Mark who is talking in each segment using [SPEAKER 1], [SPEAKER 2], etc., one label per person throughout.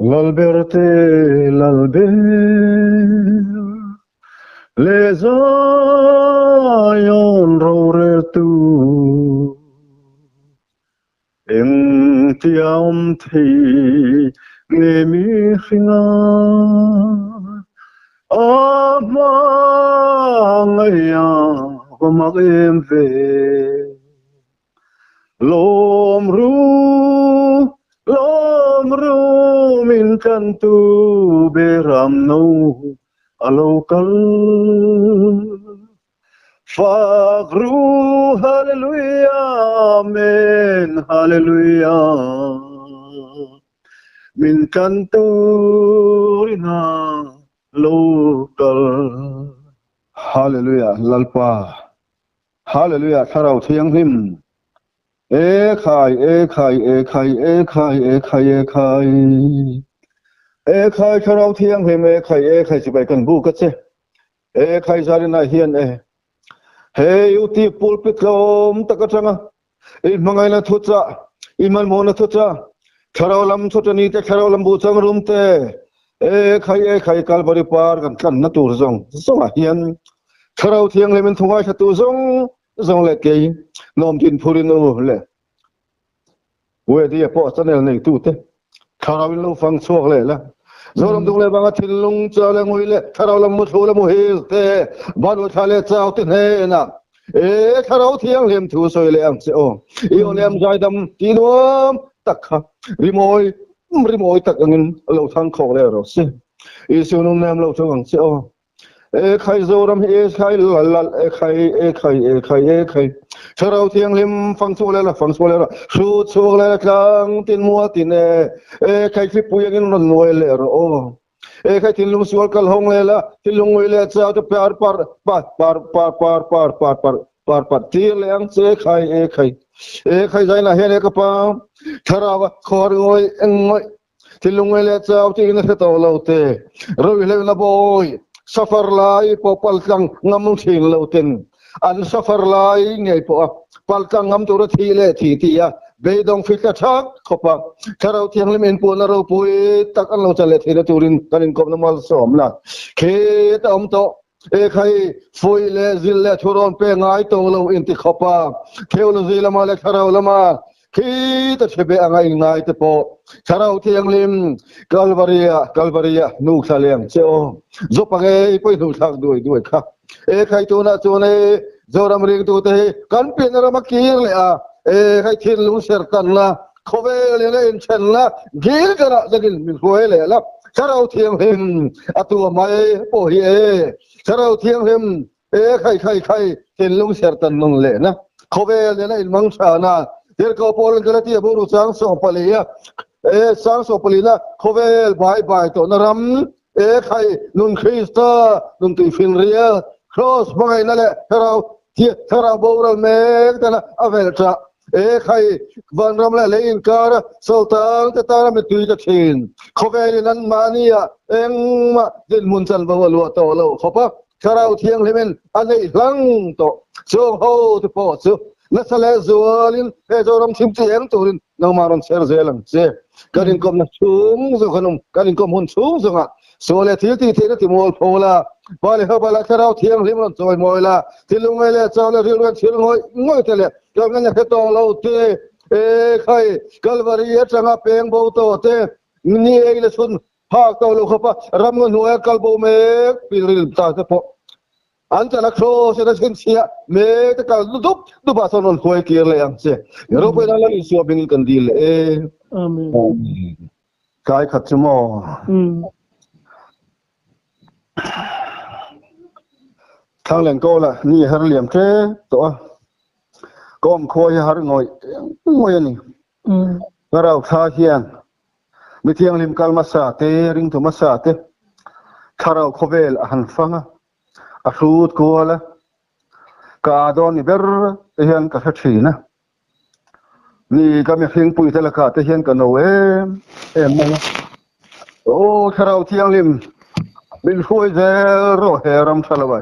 [SPEAKER 1] L'alberte l'alber les ayon rorer tu em tiam thi nghe mi khinga ama ngaya komak em ve lom ru min kan tu beram no alokal fagru hallelujah amen hallelujah min kan tu rina lokal hallelujah lalpa hallelujah tharau thiang him ê khai ê khai ê khai ê khai ê khai ê khai ê khai tharau thiang him ê khai chỉ bài cần bu cất xe ê khai ra đến này hiền ê hey uti pulpit lom takachanga in mangai na thucha iman mo na thucha tharau lam thucha ni te tharau lam bu chang rum te ê khai kalbari par kan na tur zong zong hiền tharau thiang him thungai thatu zong le ke nom tin phurinu le we dia po channel nei tu te tharau lo phang chuak le la zoram dung le banga thilung cha le ngoi le tharau lam mu thu le mu hil te banu thale chau te ne na e tharau thiang lem thu soi le ang se o i on lem jai dam ti nom takha rimoi tak angin lo thang khok le ro se i su num nam lo thang ang se o ê khai zoram ê khai lal ê khai tharau thiang lim phang chu le la su chu le tlang tin mua tin ê khai fi puyang in ron noi le ro o ê khai tin lung sual kal hong le la tin lung ngoi le cha to par tir le ang che khai ê khai zai na he le ka pa tharau khor ngoi ngoi tin lung ngoi le cha tin na to lo te ro le na boy safar lai po palkang ngamung thing loten an safar lai ngei po palkang ngam tur thi le thi tia beidong fika thak khopa tharau thiang lemen po na ro pui tak an lo chale thira turin kanin kom namal som la khe ta om to e khai foi le zil le thuron pe ngai to lo in ti khopa kheu zil ma le tharau lama khi ta chebe angai ngai te po tharau thiang lim kalvaria nu khaleng cheo zo pange poi nu thak duai kha e khai tu na chu ne zoram ring tu te kan pin ra ma kir le a e khai thin lu ser tan la khove le in chen la gil kara jagil min khoi le la tharau thiang lim atu mai po hi e tharau thiang lim e khai thin lu ser tan nong le na khove le in mang cha na der ko pol galati buru sang so palia e sang so palina khovel bai to naram e khai nun krista nun ti fin ria cross bangai na le tharau boral me tana avelta e khai van ram le in kar sultan ta tara me tui ta thin khovel nan mania engma din mun chan ba lo to lo khopa tharau thiang lemen anei hlang to chong ho to po chu na sale zualin e zoram sim tiang turin no maron ser zelang se karin kom na chung zo khanum karin kom hun chung zo nga sole thil ti thena ti mol phola bale ha bala tharau thiang rim ron choi moila tilung le chawle rilwan thil ngoi tele kam na khe to lo te e khai kalvari atanga peng bo to te ni e le sun ha to lo khopa ram ngu e kalbo me pilril ta te po anta la kro se da sin sia me ta ka du ba son khoi kir le ang se ro pe la li so bing kan dil e
[SPEAKER 2] Amen.
[SPEAKER 1] kai khat chmo thang len ko la ni har liam tre to kom khoi har ngoi ni garau tha hian mi thiang lim kal ma sa te ring thu ma sa te tharau khovel han fanga a hrut kuala ka don ni ber te hian ka thina ni ka mi hring pui te la ka te hian ka no em ma o tharau thiang lim bin khoi ze ro heram thalawa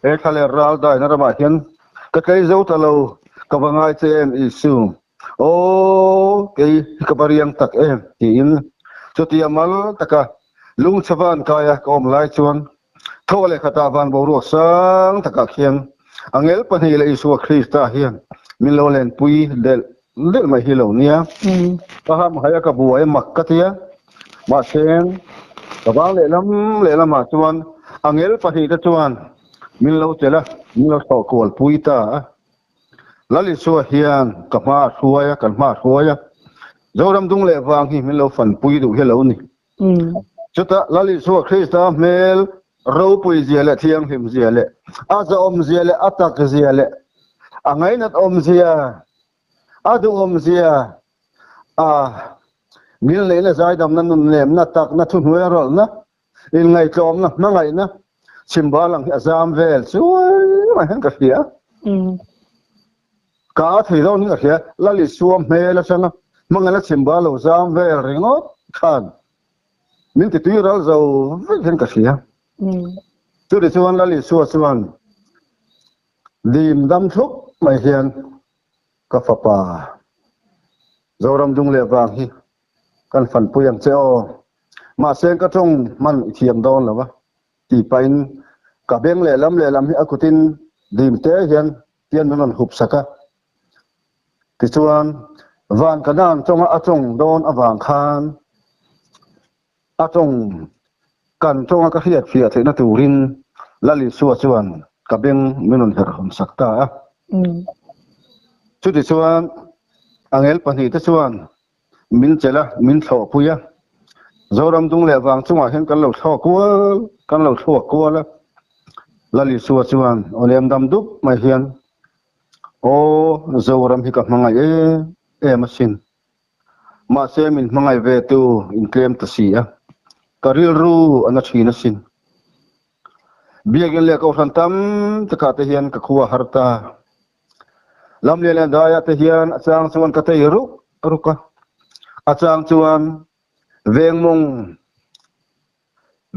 [SPEAKER 1] e khale ral dai na rama hian ka kai zo talo ka bangai che em isu o ke ka bariang tak em ti in chu ti amal taka lung chavan kaya kom lai chuan thole khata van bo ro sang taka khian angel pani le isu Krista hian min lo len pui del mai hi lo nia paham haya ka buai makkatia ma sen kabang le lam ma chuan angel pani ta chuan min lo chela min lo so kol pui ta lali su hian ka ma suaya kan ma suaya zoram dung le wang hi min lo fan pui du hello ni chuta lali su Krista mel ro pui ziale thiang him ziale aza om ziale atak ziale angai nat om zia adu om zia mil le na zai dam nan lem na tak na thun huai rol na in ngai tlom na ngai na simbalang azam vel chuai ma han ka fia ka thei do ni ka fia lali suam me la changa mangala simbalo zam vel ringot khan min ti tu ral zo ven ka fia tu de chuan lali su chuan dim dam thuk mai hian ka fapa zoram dung le wang hi kan fan puyang cheo ma sen ka thong man thiam don lawa ti pain ka beng le lam hi akutin dim te hian tian non hup saka ti chuan van kanan chonga achong don awang khan achong kan chonga ka hiat fia thena turin lali su chuan ka beng minon her hom sakta chu ti chuan angel pani te chuan min chela min tho puya zoram dung le wang chunga hen kan lo tho ko la lali su chuan olem dam dup mai hian o zoram hi ka mangai e masin ma se min mangai ve tu in klem ta si a karil ru ana thina sin biagin le ko santam taka te hian ka khuwa harta lam le daya te hian achang chuan ka te ruka achang chuan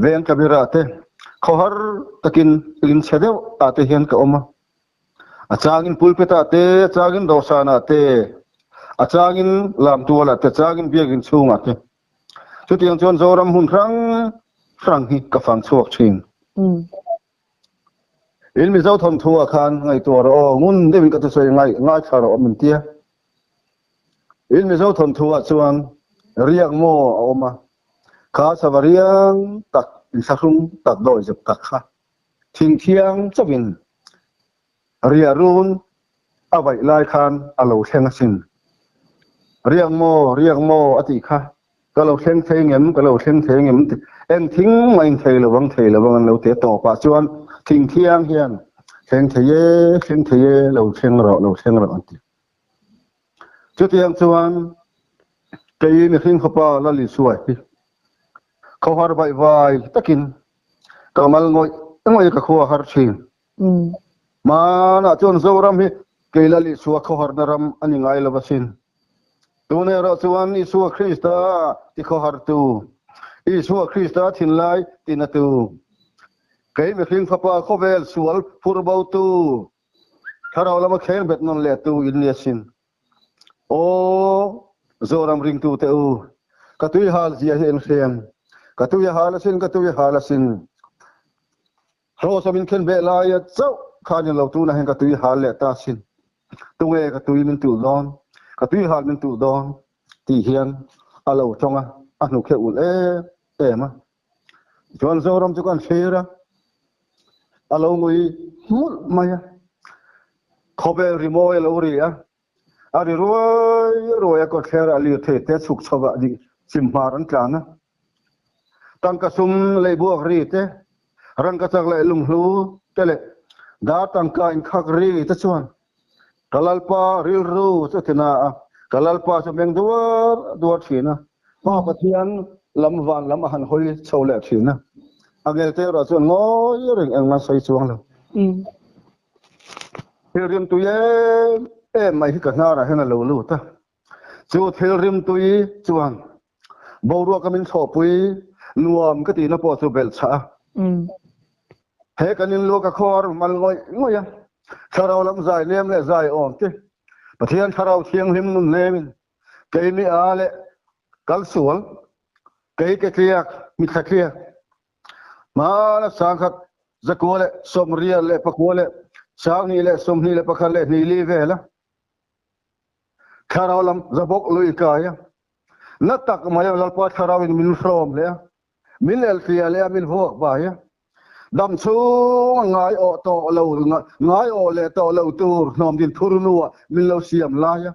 [SPEAKER 1] veng kabira te khohar takin in chedeu ate hian ka oma achangin pulpeta te achangin dosana te achangin lam tuala te achangin biagin chunga te chutiang chuan zoram hun rang hi ka fang chuak thin in mi zau thom thua khan ngai to ro ngun devin ka tu sei ngai tharo min tia in mi zau thom thua chuan riak mo oma kha savariang tak insahung tak doi jep tak kha thing thiang chawin riarun awai lai khan alo thenga sin riak mo ati kha kalau thleng ngem en thing mai thei lawang lo te to pa chuan thing thiang hian thleng theye lo thleng ro anti chu tiang chuan kei mi hring khopa lali suai kho har vai takin kamal ngoi ka kho har thin ma na chon zoram hi kei lali suwa kho har naram ani ngai lawasin tune ro chuan isu Krista ti kho har tu isu Krista thin lai tinatu kei mi hring khopa kho vel sual furbau tu tharau lama khen bet non le tu in lesin o zoram ring tu te u katui hal zia hen khem katui halasin rosamin khen be la ya chau khan lo tu na hen katui hal le ta sin tunge katui min tu don katui hal min tu don ti hian alo chonga anu khe ul ma chuan zoram chu kan phera alo ngui mul maya khobe rimoy lo ri a ari roi ko kher ali the te chuk chowa di simharan tlana tangka sum le buak ri te rangka chak le lunglu tele da tangka in khak ri te chuan kalalpa ril ru chatina kalalpa so meng duar thina pa pathian lam van lam han hoi chole thina angel te ra chuan ngoi ring engma sai chuang lo rim tu ye mai hi ka na ra hena lo lu ta chu thil rim tu yi chuan boru ka min tho pui nuam ka ti na po chu bel cha he kanin lo ka khor mal ngoi ya tharau lam zai lem le zai om te pathian tharau thiang lim nun lemin ke mi a le kal sual cái kia mi khắc kia mà là sáng khắc giấc ngủ lệ sớm ria lệ bạc ngủ lệ sáng ni lệ sớm ni lệ bạc lệ ni li về là khara lam zabok lui kaya na tak maya lalpa khara min from le min el tia le min vok ba ya dam chu ngai o to lo ngai o le to lo tur nom din thur nu min lo siam la ya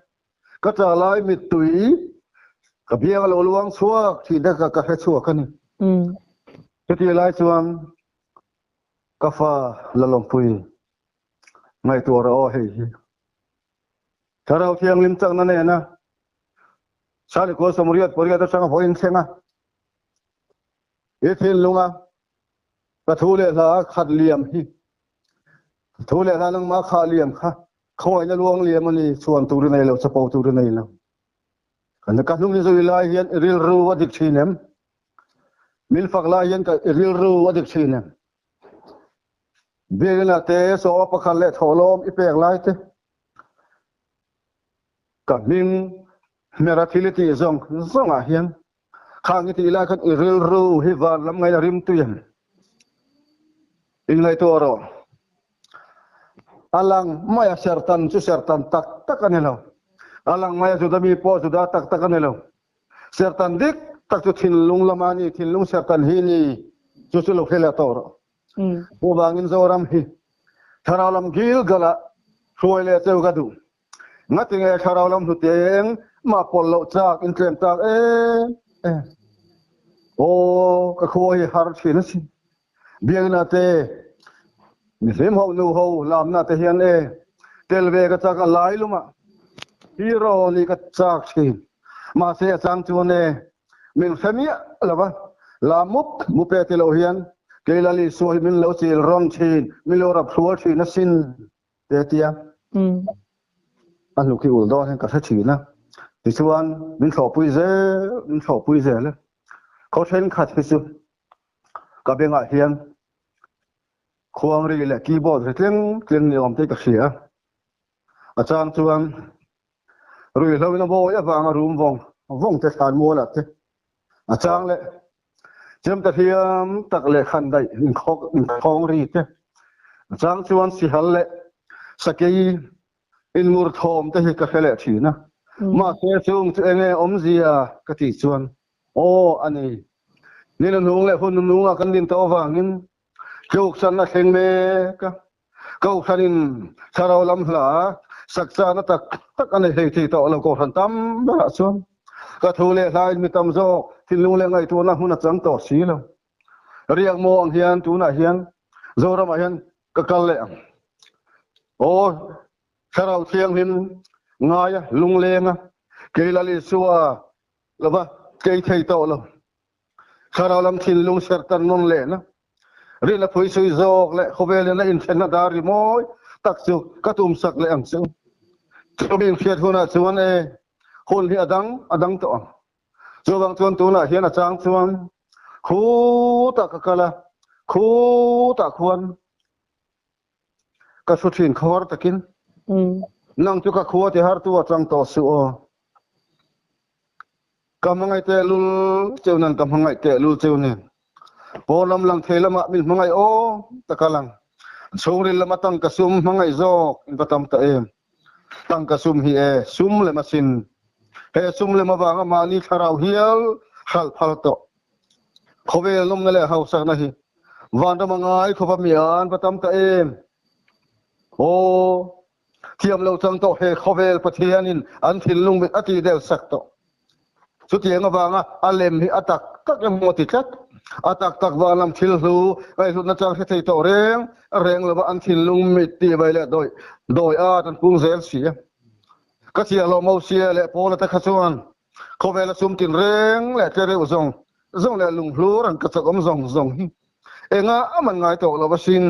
[SPEAKER 1] ka ta lai mi tui ka bia lo luang chua thi da ka he chua ka ni ke ti lai chuan ka fa la long pui ngai tu ro he hi Karau thiang lim chang na ne na sali ko samuriat poriat sang hoin senga e thin lunga ka thule la khat liam hi thule la nang ma kha liam kha khoi na luang liam ani chuan tu ri nei lo chapo tu ri nei lo kan ka hnung ni zoi lai hian ril ru wa dik thinem mil fak lai hian ka ril ru wa dik thinem bela te so pa khan le tholom i pek lai te ka min meratility zong a hian khang ti la khat ril ru hi van lam ngai rim tu yan in lai to ro alang maya sertan chu sertan tak tak anelo alang maya chu da mi po chu da tak tak anelo sertan dik tak chu thin lung lamani thin lung sertan hi ni chu chu lo khela to ro bu bangin zoram hi tharalam gil gala khoi le cheu ga du ngating e tharalam hu teng ma pol lo chak in tlem tak o ka khoi har thin si biang na te mi sem ho nu ho lam na te hian tel ve ka chak lai luma hero ni ka chak thin ma se chang chu ne min famia lava la mu pe te lo hian ke la li so min lo chil ron thin min lo rap thua thin na sin te tia an lu ki ul do hen ka tha thi na ti chuan min tho pui ze le ko then khat hi chu ka benga hian khuang ri le keyboard tleng ni om te ka khia a chang chuan rui lo na bo ya wang a room vong te san mo la te a chang le chem ta hiam tak le khan dai in khong ri te a chang chuan si hal le sakei in mur thom te hi ka khele thi na ma se chung te nge om zia ka ti chuan o ani ni na nung le hun nung a kan din to wangin chuk san na thleng me ka kau khanin sarau lam hla sakcha na tak tak ani hei thi to lo ko than tam ba chuan ka thule hlai mi tam zo thin lung le ngai tu na hun a chang to si lo riang mo ang hian tu na hian zoram a hian ka kal le o sarau thiang hin ngaya lung lenga keilali suwa lova kei thei to lo sarau lam thin lung sertan non le na ri la phui sui zok le khovel na in thena dari moi tak chu ka tum sak le ang chu chobin khiat huna chuan hol hi adang to chu bang chuan tu na hian a chang chuan khu ta ka kala khu ta khuan ka su thin khawar takin nang chu ka khuwa ti har tu atang to su o kamangai te lul cheunan kamangai te lul cheunen polam lang thelama min mangai o takalang chongri lama tang kasum mangai zok in patam ta tang kasum hi sum le masin he sum le mawanga mani tharau hial khal phal to khowe lom na le hausa na hi wanda mangai khopa mian patam ta o thiam lo chang to he khovel pathianin an thil lung mit ati del sak to chu tiang awanga alem hi atak tak emoti tat atak tak walam thil hu ai hu na chang he thei to reng lo an thil lung mit ti bai le doi a tan pung zel si ka sia lo mo sia le pola ta khachuan khovel sum tin reng le tere zong le lung hlu ran ka chakom zong hi enga aman ngai to lo basin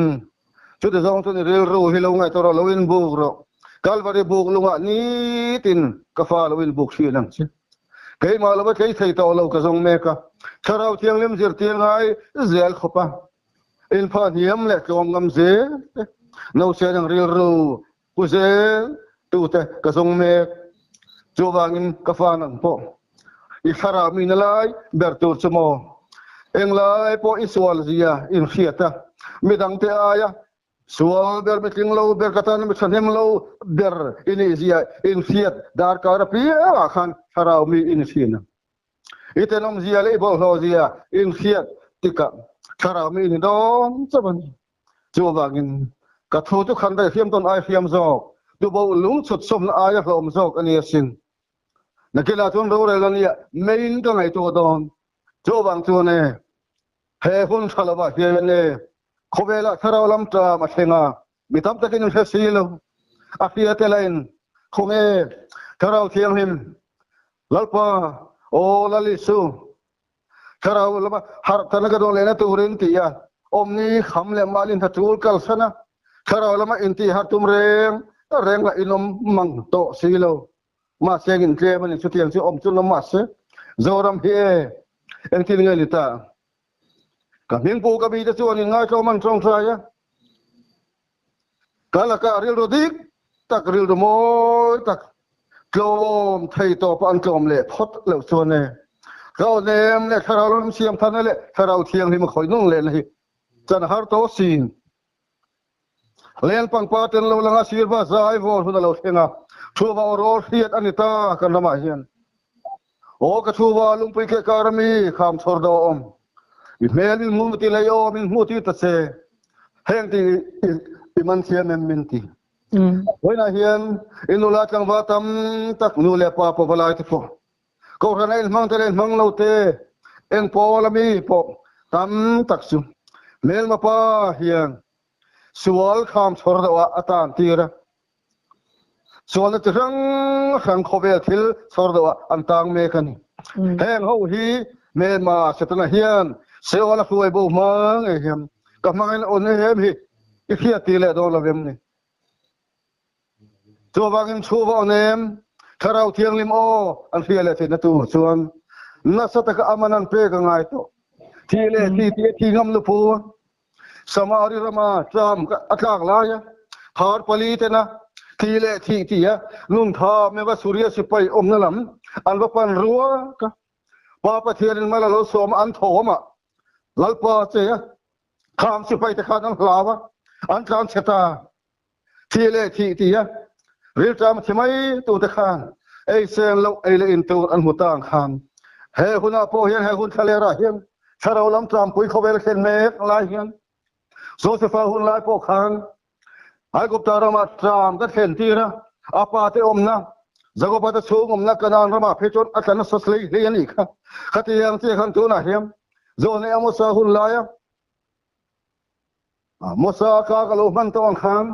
[SPEAKER 1] chu de zong tu ni rel ru hi lo ngai to lo in bu ro kalvari buk lunga ni tin ka fa lo in buk si lang si cái mà là cái thầy tàu lâu cái dòng mẹ cả thao thiêng liêm diệt tiếng ai dễ khopa in phan hiếm lệ cái ông ngâm dễ nấu xe đang riêu ru cu dễ tu te cái dòng mẹ chú vàng in cái pha nặng po i khara mi na lai ber tur chmo eng lai po iswal zia in khiata midang te aya sual ber mitling lo ber katan mit sanem lo ber ini zia in khiat dar ka pi khan khara mi in khina itenom zia le bo lo zia in khiat tika khara mi ni dom chaban chu wangin ka thu tu khan da hiam ton ai hiam zo du bo lung chut som na aya hlom zok ani sin nakila thon ro re lania main ka ngai to don chu wang chu ne he hun thalawa he ne khobela tharau lam ta ma thenga mitam takin he silo afia telain khome tharau thiang him lalpa o lalisu tharau lama har tanaga don lena turin tiya omni khamle malin thatul kal sana tharau lama inti hatum reng reng la inom mang to silo ma segin tle man chu tiang chu om chu ma se zoram he eng tin ngai lita ka ming pu ka bi ta chu ni ngai cho man trong sa ya kala ka ril rodik tak ril do mo tak klom thei to pan klom le phot lo chu ne ko nem le tharau lam siam than le tharau thiang hi ma khoi nong le hi chan har to sin len pang pa ten lo langa sir ba zai vo hu da lo thenga thu ba ro hiat anita kan ma hian o ka thu ba lung pi ke karami kham thor do om i mel in mu ti le yo min mu ti ta se heng ti i man thiam em min ti hoina hian inula tang ba tam tak nu le pa po balai ti po ko rana il mang te le mang lo te eng po la mi po tam tak su mel ma pa hian sual kham thor do atan tira sual na rang khobel thil thor do antang me kan heng ho hi me ma setana hian seola khuai bo mang e hiam ka mangen on hem hi i khia ti le do la vem ni to bangin chu ba nem tharau thiang lim o an khia le thina tu chuan na sataka amanan pe ka ngai to thi le thi ngam lu pu samari rama cham ka atlak la ya har pali te na thi le thi ya nun tha me ba surya sipai om na lam an ba pan ruwa ka pa pa thian mala lo som an thoma lalpa che ya kham sipai te khan an hlawa an tran cheta thi le thi ya ril tram thimai tu te khan ei sen lo ei le in tu an hutang khan he huna po hian he hun thale ra hian tharau lam tram pui khobel khen me lai hian so se fa hun lai po khan ai gop ta rama tram ka khen ti ra apa te om na zago pa ta chung om na kanan rama phechon atlan saslei le ani kha khatiang che khan tu na hiam zo ne amo sa hun lai ya mosa ka ka lo man to khan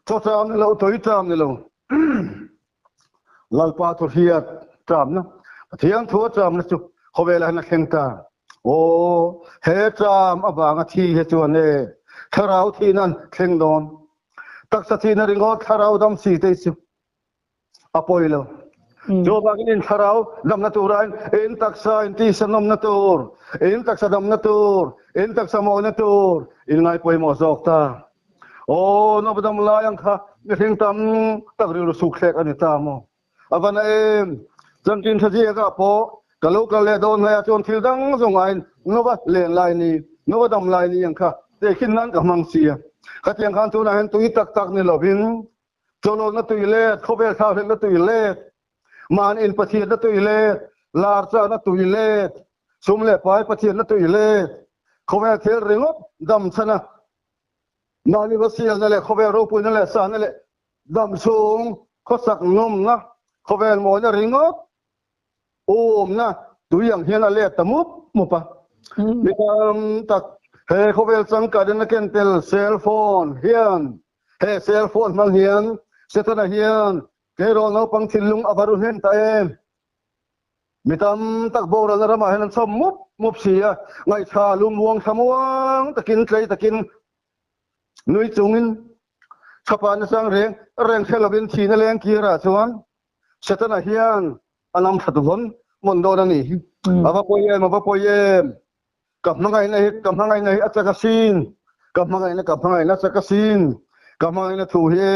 [SPEAKER 1] to tram ne lo toi tram ne lo lalpa to hiat tram na thiang thu tram na chu khobela na khen ta o he tram abanga thi he chuan ne tharau thi nan thleng don tak sa thi na ringo tharau dam si te chu apoilo jo bagin tharau dam na turan in taksa in ti sanom na tur in taksa dam na tur in taksa mo na tur in ngai poi mo zok ta o no badam la yang kha ni thing tam tak ri lu su khlek ani ta mo avana em chan tin thaji ka po kalau kale don ya chon thil dang zong ai no ba len lai ni no ba dam lai ni yang kha te khin nan ka mang sia ka tiang khan tu na hen tui tak tak ni lovin cholo na tui le khobe kha hen na tui le man in pathi na tui le lar cha na tui le sum le pai pathi na tui le khobe thel ringot dam chana nani ba sia na le khobe ro pu na le sa na le dam sung kho sak ngom na khobe mo na ringot om na tuyang hian a le tamup mupa mikam tak he khovel chang ka den ken tel cell phone hian he cell phone mang hian setana hian ke ro no pang thilung avaru hen ta em mitam tak bora na rama hen som mup sia ngai tha lum wong thamuang takin tlei takin nui chungin thapa na sang reng thelabin thina leng kira chuan setana hian anam thaton mondo na ni ava poyem kap mangai nei achakasin kap mangai na chakasin kap mangai na thu he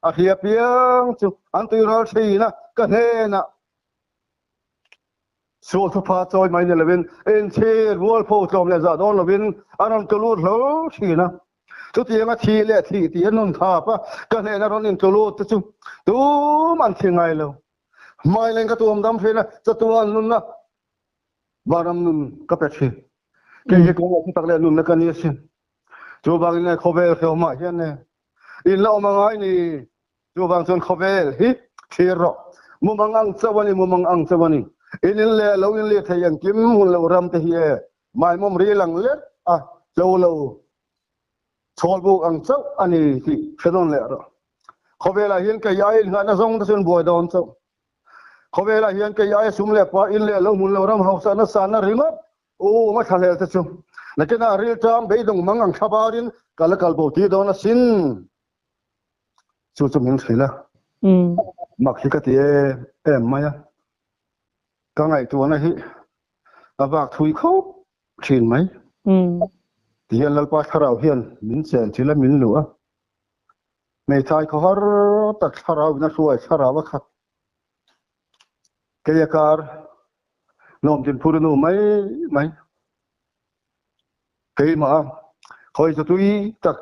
[SPEAKER 1] a hia piang chu an tui ral thei na ka he na số thu pha trôi mấy này là bên en che ruột phô trộm là giả đó là bên anh tôi lút lố gì na chút tiền á thì lệ thì tiền non tháp á cái này nó nên tôi lút chút tu man thì ngay lâu mai lên cái tuồng đâm phê na cho tuồng nun na baram nun cái bét phê cái công việc tắc lên nun na cái này xin chú bang này khâu về khâu mai hiện này in lâu mà ngay này chú bang chọn khâu về hít khi rồi mua mang ăn sao vậy in le lâu in le thay anh kiếm một lâu ram thế hier mai mom ri lang let à lâu chol bu ang sao anh thì phải don le rồi khâu về là hiện cái ai ngã nó rong nó xin bồi đòn sao khâu về là hiện cái ai sum le pa in le lâu mun lâu ram house nó san nó ring up ô mà thằng le thế chung là cái nào real time bây giờ mang ăn khabarin kalakal bo ti don sin chú mình thấy là mặc khi cái gì em mày à cái ngày tuần này à bạc thui khâu chuyện mấy thì hiện là bao thảo hiện mình xem chỉ là mình lúa mấy thay có har tất thảo nó xuôi thảo và khát cái gì cả nôm trên phụ nữ mấy cái mà coi cho tôi tất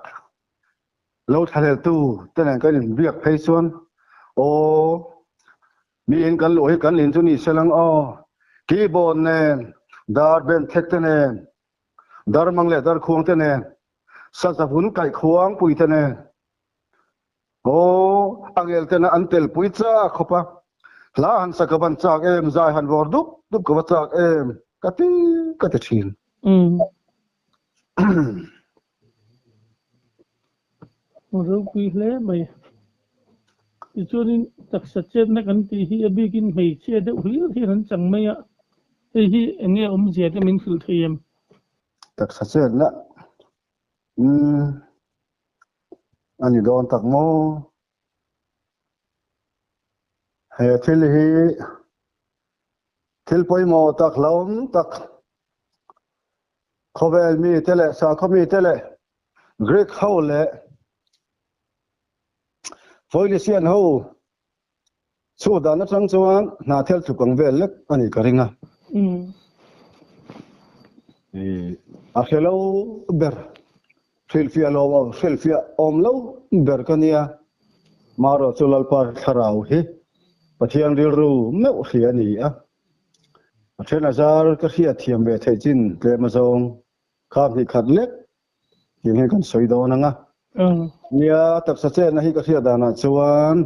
[SPEAKER 1] lâu thay tu tên là cái việc phải xuân ô mi in kan loi kan lin chu ni selang o keyboard ne dar ben thek te ne dar mang le dar khuang te ne sa sa hun kai khuang pui te ne o angel te na antel pui cha khopa la han sa ka ban chak em zai han vor dup ko chak em ka te chin
[SPEAKER 2] rồi quy lẽ mày cho nên đặc sắc chết nó cần thì hi bị kinh mày chết được hủy thì hắn chẳng mày ạ thì hi nghe chết thì mình xử thêm
[SPEAKER 1] đặc sắc chết nè anh đi đón tắc mô hệ thiên hi thiên bôi mô tắc lâu tắc khâu về mi tele sa khâu mi tele Greek khâu lệ phơi li xiên hô số đàn nó trắng chuan na theo chụp bằng về lek anh cái ringa hello ber selfie lâu ber kania maro chulal par tharau hi pathian ril ru meu khia ni a pathian azar ka khia thiam ve thei chin tle ma zong kham hi khat lek hi he kan soi do na nga nia tak sa che na hi ka khia dana chuan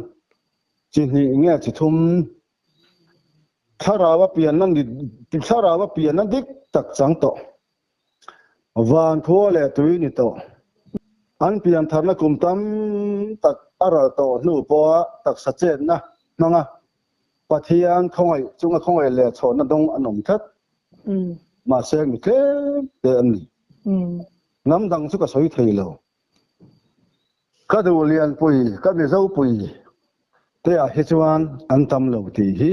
[SPEAKER 1] chin hi nge chi thum tharawa pian nan di tharawa pian nan dik tak chang to van thua le tui ni to an pian tharna kum tam tak ara to nu po tak sa che na nga pathian khoi chunga khoi le chon na dong anom that ma se mi ke te an nam dang chu ka soi thei lo ka du lian pui ka mi zo pui te a hi chuan an tam lo ti hi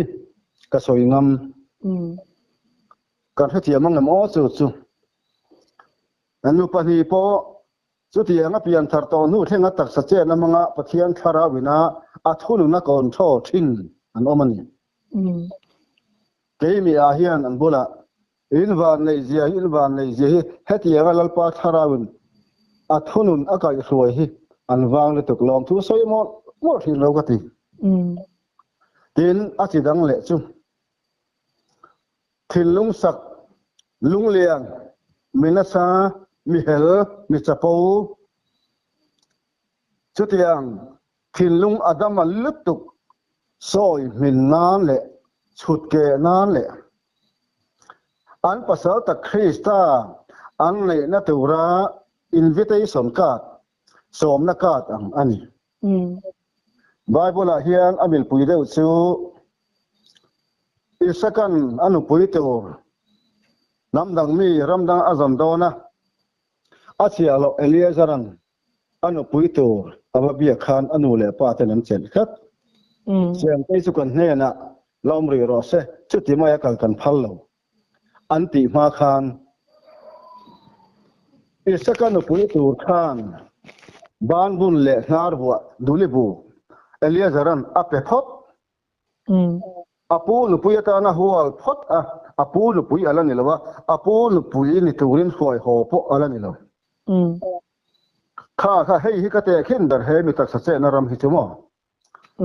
[SPEAKER 1] ka soi ngam kan heti amang lam o chu an nu pa hi po chu ti anga pian thar to nu thenga tak sa che na manga pathian thara wina a thunu na kon tho thin an omani ke mi a hian an bula in van nei zia hi heti anga lalpa thara win a thunun akai ruai hi an wang le tuk lom thu soi mo thi lo ka ti tin a chi dang le chu thil lung sak lung liang minasa mi hel mi chapo chu tiang thil lung adam al lutuk soi min nan le chut ke nan le an pasal ta Krista an le na tura invitation card som na card ang ani Bible hian amil pui deuh chu isakan anu pui tur namdang mi ramdang azam dona achialo Eliezaran anu pui tur ababia khan anu le pa tenan chen khat chen te chu kan hne na lomri ro se chuti maya kal kan phal lo anti ma khan isakan anu pui tur khan ban bun le hnar buwa dulibu Eliezaran ape phot apu nu puyata na hual phot apu lu pui ala ni lawa apu lu pui ni turin khoi ho po ala ni lo kha hei hi ka te khin dar he mi tak sa che na ram hi chumo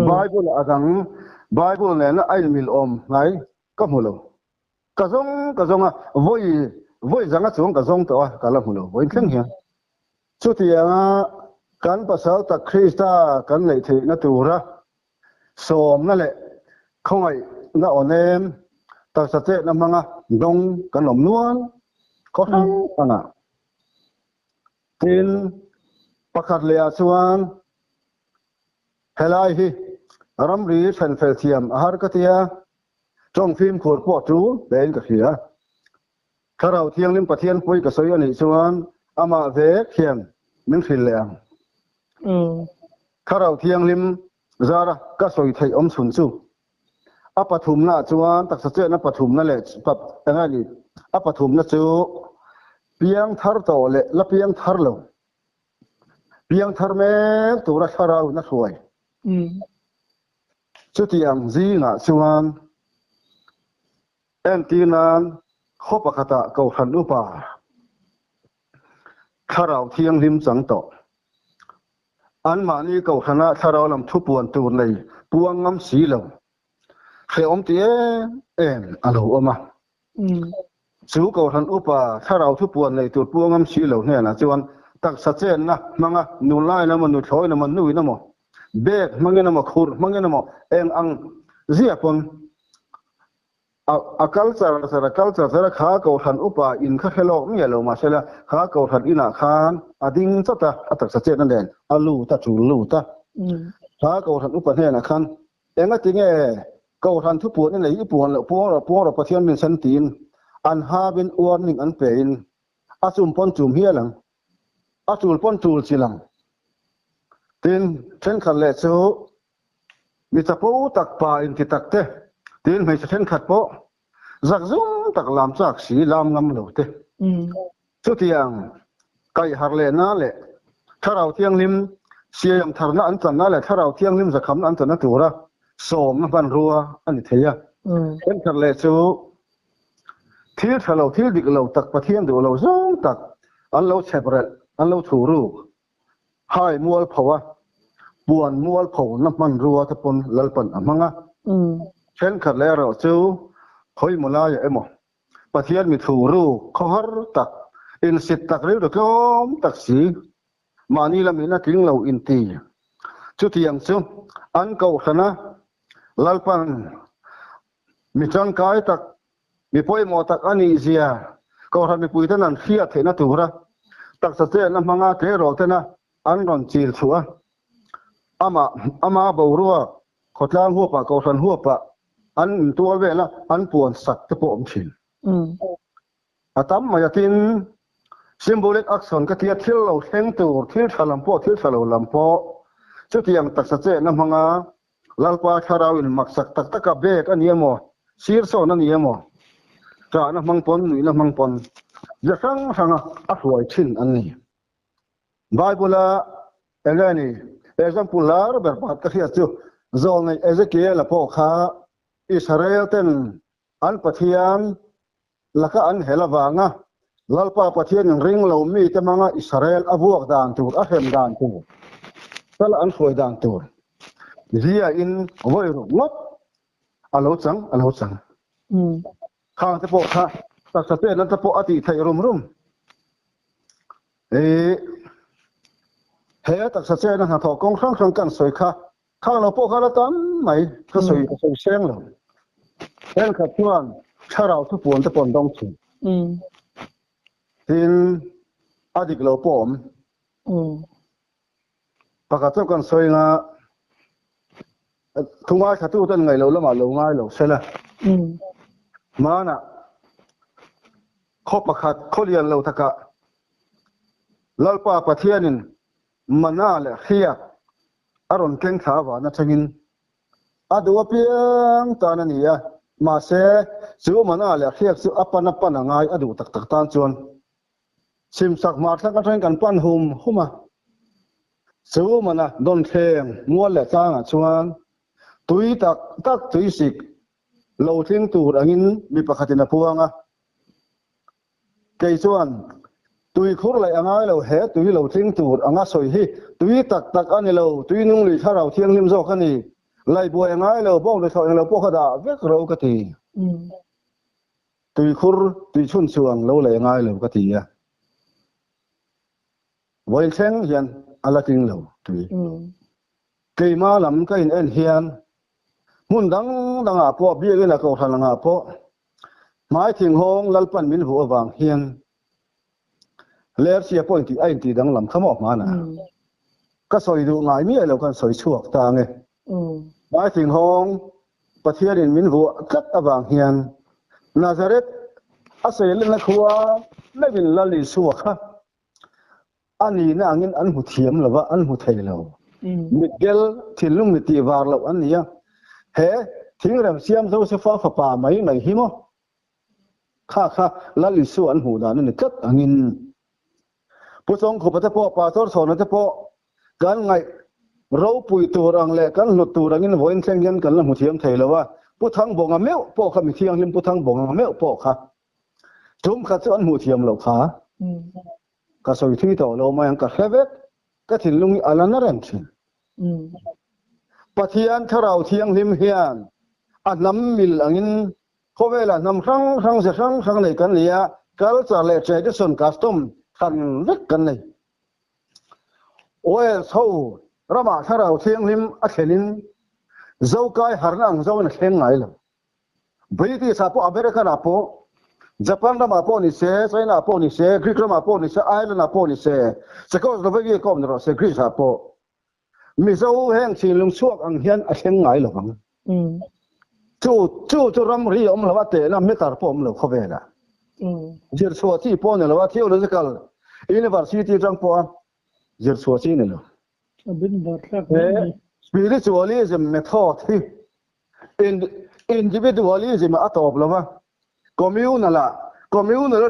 [SPEAKER 1] bible agang bible ne na ai mil om ngai ka mulo ka zong a voi zanga chung ka zong to ka la mulo voi thleng hi chu tianga kan pasal ta krista kan nei the na tura som na le khoi na onem ta sa che na manga dong kan lom nuan ko hang anga tin pakhat le a chuan helai hi ramri than fel thiam har ka tia trong phim khur po chu ben ka khia tharau thiang lim pathian pui ka soi ani chuan ama ve khiam min khil leang tharau thiang lim zara ka soi thei om sun chu a pathum na chuan taksa che na pathum na le pap angani a pathum na chu piang thar to le la piang thar lo piang thar me tura tharau na khoi chu tiang zi na chuan en tinan khopa khata ko khan upa tharau thiang lim chang to an mani ko khana tharau lam thu puan tur nei puang ngam si lo khe om tie en alo oma chu ko khan upa tharau thu puan nei tur puang ngam si lo ne na chuan tak sa chen na manga nu lai na man nu thoi na man nui na mo bek mangena mo khur mangena mo eng ang zia pon a culture sara kha ko khan upa in kha helok mi lo ma sela kha ko khan ina khan ading chata atak sa chen den alu ta chu lu ta kha ko khan upa ne na khan enga tinge ko khan thu pu ni nei puan lo po pathian min san tin an ha bin warning an pein asum pon chum hialang atul pon tul chilang tin then khan le chu mi chapo tak pa in ti tak te tin mai sa then khat po zak zum tak lam chak si lam ngam lo te chu tiang kai har le na le tharau thiang lim siam tharna an chan na le tharau thiang lim zakham an chan na tura som na ban ruwa ani theya then khat le chu thil thalo thil dik lo tak pathian du lo zong tak an lo separate an lo thuru hai mual phawa buan mual phaw na man ruwa ta pon lalpan amanga chen khat le ro chu khoi mula ya emo pathian mi thuru khar tak in sit tak re do kom tak si mani la mina king lo in ti chu tiang chu an ko khana lalpan mi chang kai tak mi poi mo tak ani zia ko ran mi pui tan an khia the na tura tak sa che na manga te ro te na an ron chil chua ama bo ruwa khotlang hu pa ko ran hu pa an tua ve la an puan sak te po om thin atam ma yatin symbolic action ka tia thil lo thleng tur thil thalam po thil thalo lam po chu tiang tak sa che na manga lalpa tharau in maksak tak taka bek ani emo sir so na ni emo ta na mangpon ni na mangpon ya sang sanga a huai thin an ni bible elani example lar ber pat ka hiat chu zol nei ezekiel po kha israel ten an pathian laka an helawanga lalpa pathian ring lo mi te manga israel abuak dan tur a hem dan tur sal an khoi dan tur zia in voi ro ngop alo chang khang te po kha ta sa te nan te po ati thai rum he tak sa che na ha tho kong khang kan soi kha khang lo po kha la tam mai ka soi seng lo en kha chuan tharau thu pon te pon dong chu tin adik lo pom pakhat kan soi nga thungai khatu tan ngai lo lama lo ngai lo sela mana kho pakhat kholian lo taka lalpa pathianin mana le khia aron keng tha wa na changin adu piang ta na nia ma se chu mana le khia chu apana pana ngai adu tak tan chuan sim sak ma thak athain kan pan huma chu mana don theng mual le changa chuan tui tak tui sik lo thing tur angin mi pakhatina puanga kei chuan tui khur lai angai lo he tui lo thing tur anga soi hi tui tak tak ani lo tui nung li tharau thiang lim zo khani lai boi angai lo bong le thoi lo po khada vek ro ka ti tui khur tui chun chuang lo lai angai lo ka ti ya voi theng hian ala ting lo tui kei ma lam ka in en hian mun dang danga po bia ge na ko thalanga po mai thing hong lalpan min hu awang hian ler sia point ai ti dang lam khamo ma na ka soi du ngai mi lo kan soi chuak ta nge mai thing hong pathian in min hu kat awang hian Nazareth asai le na khuwa le bin lali suwa kha ani na angin an hu thiam lawa an hu thei lo Miguel thilung mi ti war lo an nia he thing ram siam zo se fa pa mai mai hi mo kha lali su an hu da ni kat angin pu song khu pa te po pa tor so na te po kan ngai ro pui tur ang le kan lut tur angin voin thleng yan kan la hu thiam thei lo wa pu thang bong a meu po kha mi thiang lim pu thang bong a meu po kha tum kha chu an hu thiam lo kha ka soi thi to lo ma yang ka hevet ka thilung alana ran thin pathian tharau thiang lim hian anam mil angin khowela nam rang se rang nei kan lia culture le tradition custom khan vek kan nei oe so rama tharau thiang lim a thelin zo kai harnang zo na thleng ngai lo british apo america na po Japan rama po ni se China po ni se Greek rama po ni se Ireland po ni se Czechoslovakia kom ro se Greece apo mi zo heng chi lung suak ang hian a thleng ngai lo bang chu ram ri om lawa te na metar po om lo khowela jir so ti po ne lawa theological university jang po jir so chi ne lo
[SPEAKER 2] bin bar thak
[SPEAKER 1] spiritualism method hi individualism atop lawa communal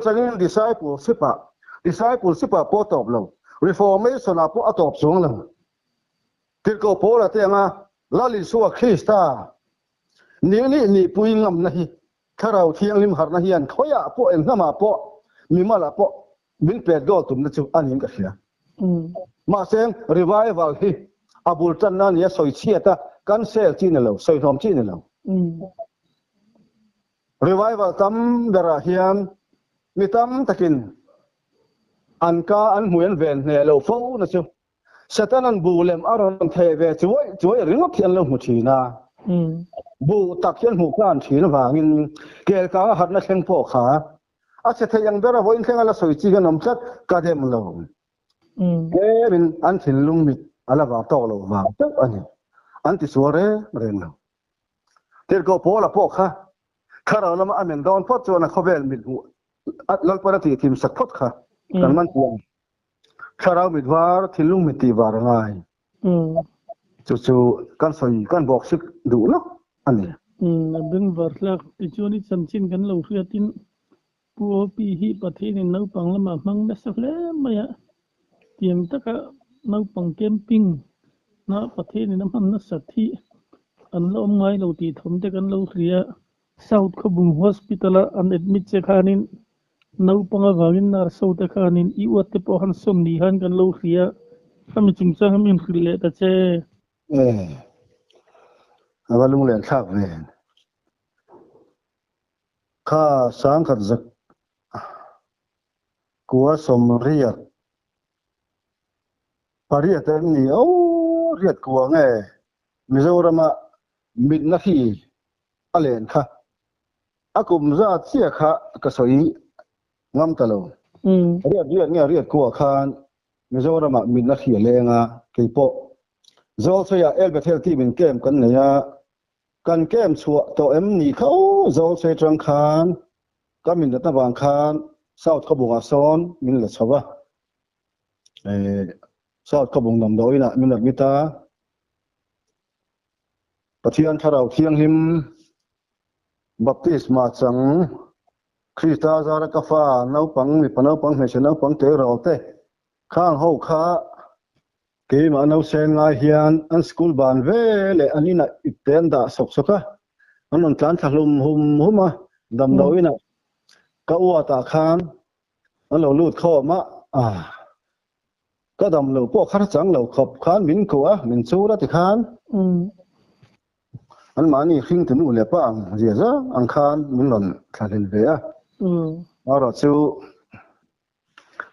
[SPEAKER 1] changin discipleship po top lo reformation po atop sung lo til ko po la te nga lali suwa Krista ni pui ngam na hi tharau thiang lim har na hian khoya po en nama po mimala po min pet go tum na chu anin ka hia ma seng revival hi abul tan na ni soi chiata kan sel chi ne lo soi thom chi ne lo revival tam dara hian mi tam takin anka an huyan ven ne lo fo na chu satan an bulem aron theve chuai ringop thian lo mu thina bu tak hian mu kan thina wangin kel ka hat na thleng po kha a se thayang bera voin thlenga la soi chi ganom chat ka dem lo kerin an thin lung mi ala wa to lo wa to ani an ti suare ren lo tel ko po la po kha khara lama amen don pot chona khovel mi at lal parati tim sak pot kha kan man tuang khara mi dwar thilung mi ti war ngai chu kan soi kan bok sik du lo ani
[SPEAKER 2] bin bar thak ti chuni chamchin kan lo hriatin pu pi hi pathin in no pang lama mang na sakle maya tiam taka no pang camping na pathin in man na sathi an lo ngai lo ti thom te kan lo hria South Khobung Hospital an admit che khanin no panga wangin nar South khanin I wat te po han som ni han kan lo hria khami chungchang min khrile ta che
[SPEAKER 1] awalung len thak ve kha sang khat zak kuwa som riat pariat ni riat kuwa nge Mizorama mit na hi alen kha akum za chia kha ka soi ngam talo riat kuwa khan Mizorama mit na hi lenga keipo zol soya elbethel ti min kem kan neya kan kem chua to em ni kho zol se trang khan kamin na bang khan South Khobunga son min la chawa South Khobung nam doina min la mita pathian tharau thiang him baptisma chang Krista zara kafa nau pang mi panau pang me se nau pang te ro te khang ho kha ke ma nau sen ngai hian an school ban ve le anina ipten da sok soka anh chán thằng hum mà đầm đầu ina cái ua ta khan anh lâu lút khó mà cái đầm lâu bộ khát chẳng lâu khop khan min của min su đó thì khan anh mà ni khinh tụi nó pa ang gì đó ang khan min lon thà lên về rồi chú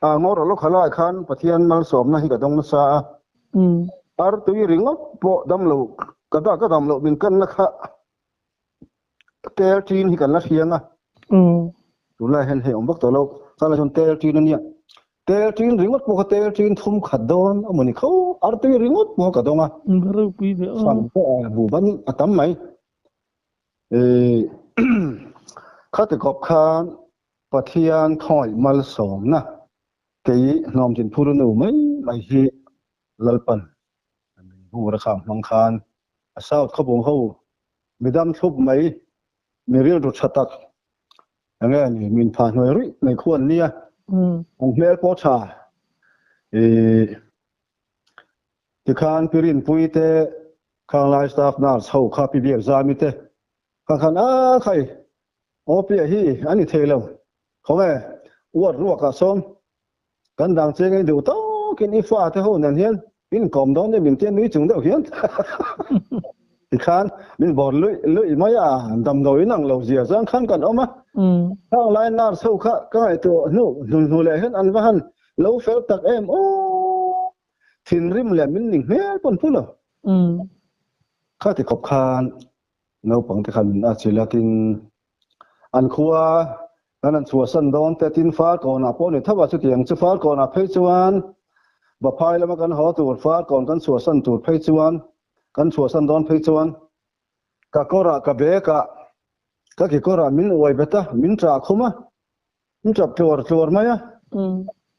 [SPEAKER 1] ngor lo khala khan pathian mal som na hi ka dong na sa ar tui ringot po dam lo ka dam lo min kan na kha tel tin hi kan la thianga tu la hen he om bak to lo sala chon tel tin ania tel tin ringot po ka tel tin thum khadon amoni kho ar tui ringot po ka donga
[SPEAKER 2] ro pi ve
[SPEAKER 1] sam ko bu ban atam mai e khát cọp khan pathian thoi mal som na cái nom tin phuru nu mai hi lalpan bu ra kham mang khan asau khobong ho midam thup mai miril ru chatak anga ni min pha noi ri nei khon nia ong mel po tha e ti khan pirin puite khang lai staff na chho kha pi biak zami te khan khai opi hi ani thelo khome uat ruaka som kan dang che ngai du to kin ifa te ho nan hian in kom don ne min ten nui chung deuh hian ti khan min bor lui mai dam doi nang lo zia jang khan kan oma thang lai nar so kha kai to nu le hian an wa han lo fel tak em o thin rim le min ning hmel pon pulo kha ti khop khan no pang te khan a chilakin an khuwa an chua san don te tin fa ko na po ni thawa chu tiang chu fa ko na phei chuan ba phai lama kan ho tur fa kon kan chua san tur phei chuan kan chua san don phei chuan ka kora ka be ka ki kora min oi beta min tra khuma min chap tur maya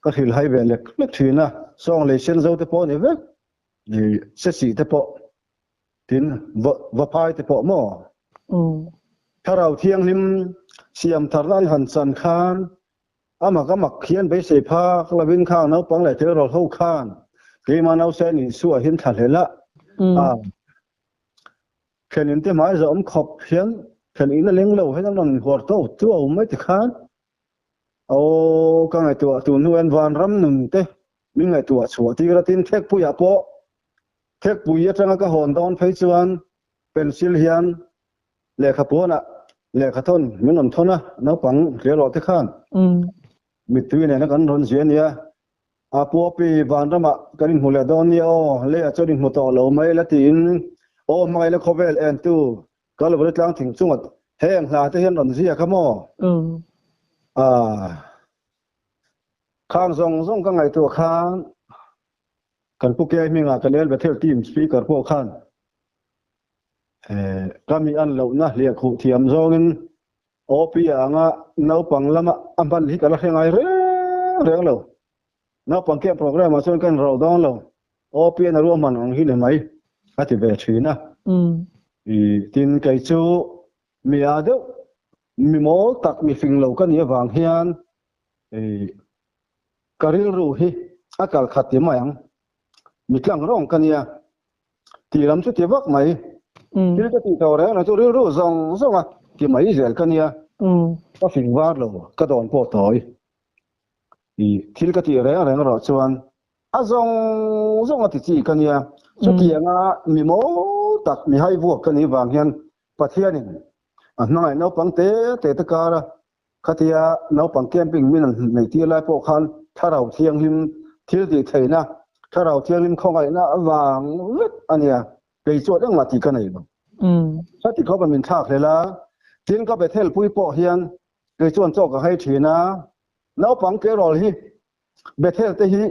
[SPEAKER 1] ka hil hai be lek thina song le sen zo te po ni ve ni se si te po tin va phai te po mo tharau thiang lim siam tharlan han san khan ama ka mak khian be se pha klavin khang no pang le the ro ho khan ke ma nau se ni su hin thal hela khenin te mai zo om khop hian khen in leng lo he nan hor to tu au mai te khan o ka ngai tu nu en van ram nun te mi ngai tu chua ti ra tin thek pu ya po thek pu ya tanga ka hon don phei chuan pencil hian le kha po na le kha thon min on thona no pang re ro te khan mi tu ne na kan ron zen ya a po pi van rama kan hu le don ni o le a choding mo to lo mai la tin o mai le khovel en tu ka lo tlang thing chungat heng hla te hian on zia kha mo khang zong ka ngai tu khan kan pu ke mi nga kan el bethel team speaker po khan kami an lo na lia khu thiam zongin opi anga no panglama amban hi kala hengai re lo no pang ke program ma chon kan ro don lo opi na ro man ang hi le mai ati ve thina I tin kai chu mi ado mi mo tak mi fing lo kan ye wang hian karil ru hi akal khati mayang mi tlang rong kan ya ti lam chu ti wak mai til ka ti to re na chu ru zong ki mai zel kan ya ka fing war lo ka don po toi I til ka ti re ro chuan a zong ati chi kan ya chu ti anga mi mo tak mi hai vu kan ni wang hian pathianin nai no pang te ta kara khatia no pang camping min nei ti lai po khan tharau thiang him thil ti theina tharau thiang him khongai na awang vet ania kei chot ang mati kan nei lo sati kho ba min thak lela tin ka be thel pui po hian kei chon chok ka hai thina no pang ke rol hi be thel te hi